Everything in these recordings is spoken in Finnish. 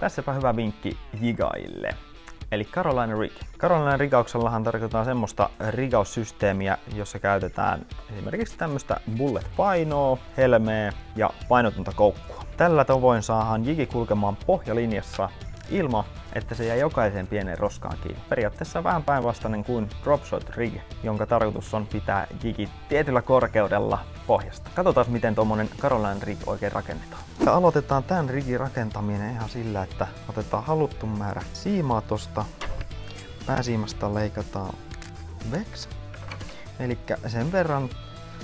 Tässäpä hyvä vinkki jigaille. Eli Carolina Rig. Carolina rigauksellahan tarkoitetaan semmoista rigaussysteemiä, jossa käytetään esimerkiksi tämmöistä bullet-painoa, helmeä ja painotonta koukkua. Tällä tavoin saadaan jigi kulkemaan pohjalinjassa ilman, että se jää jokaiseen pieneen roskaan kiinni. Periaatteessa vähän päinvastainen kuin dropshot rig, jonka tarkoitus on pitää jigi tietyllä korkeudella pohjasta. Katsotaan miten tuommoinen Carolina Rig oikein rakennetaan. Ja aloitetaan tämän rigin rakentaminen ihan sillä, että otetaan haluttu määrä siimaa tosta. Pääsiimasta leikataan veksi. Eli sen verran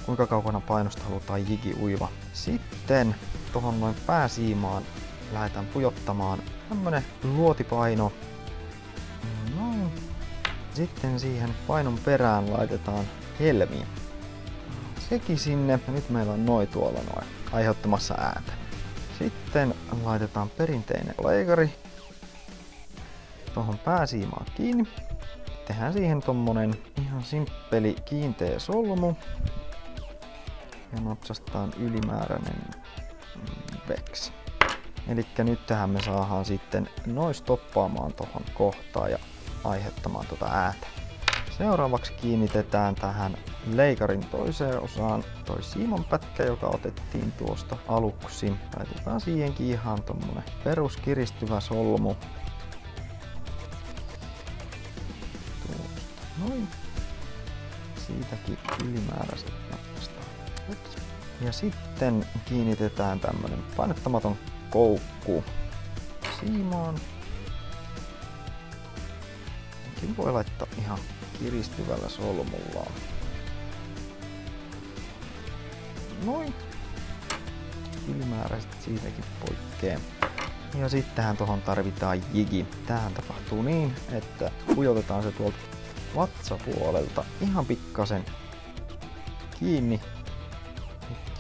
kuinka kaukana painosta halutaan jigi uiva. Sitten tuohon noin pääsiimaan lähdetään pujottamaan tämmönen luotipaino. Noin. Sitten siihen painon perään laitetaan helmi. Sekin sinne. Ja nyt meillä on noin tuolla noin aiheuttamassa ääntä. Sitten laitetaan perinteinen leikari tuohon pääsiimaan kiinni. Tehdään siihen tommonen ihan simppeli kiinteä solmu. Ja napsastaan ylimääräinen veksi. Elikkä nyt tähän me saadaan sitten noin stoppaamaan tuohon kohtaan ja aiheuttamaan tuota ääntä. Seuraavaksi kiinnitetään tähän leikarin toiseen osaan toi siimanpätkä, joka otettiin tuosta aluksi. Laitetaan siihenkin ihan tommonen peruskiristyvä solmu. Tuosta noin. Siitäkin ylimääräiset napsastaan. Ja sitten kiinnitetään tämmönen painettamaton koukku siimaan. Senkin voi laittaa ihan kiristyvällä solmullaan. Noin. Ylimääräiset siitäkin poikkee. Ja sittenhän tuohon tarvitaan jigi. Tämähän tapahtuu niin, että pujotetaan se tuolta vatsapuolelta ihan pikkasen kiinni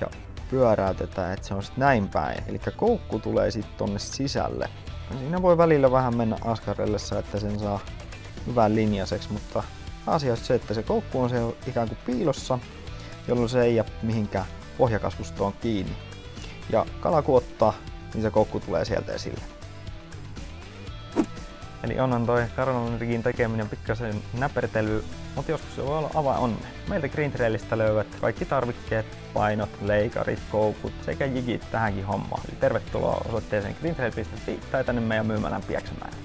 ja pyöräytetään, että se on sitten näin päin. Eli koukku tulee sitten tonne sisälle. Ja siinä voi välillä vähän mennä askarellessa, että sen saa hyvän linjaiseksi, mutta asia on se, että se koukku on siellä ikään kuin piilossa, jolloin se ei jää mihinkään pohjakasvustoon kiinni. Ja kala kun ottaa, niin se koukku tulee sieltä esille. Eli onhan toi Carolina Rigin tekeminen pikkasen näpertely, mutta joskus se voi olla avain onneen. Meiltä Green Trailista löydät kaikki tarvikkeet, painot, leikarit, koukut sekä jigit tähänkin hommaan. Eli tervetuloa osoitteeseen greentrail.fi tai tänne meidän myymälään Pieksämäelle.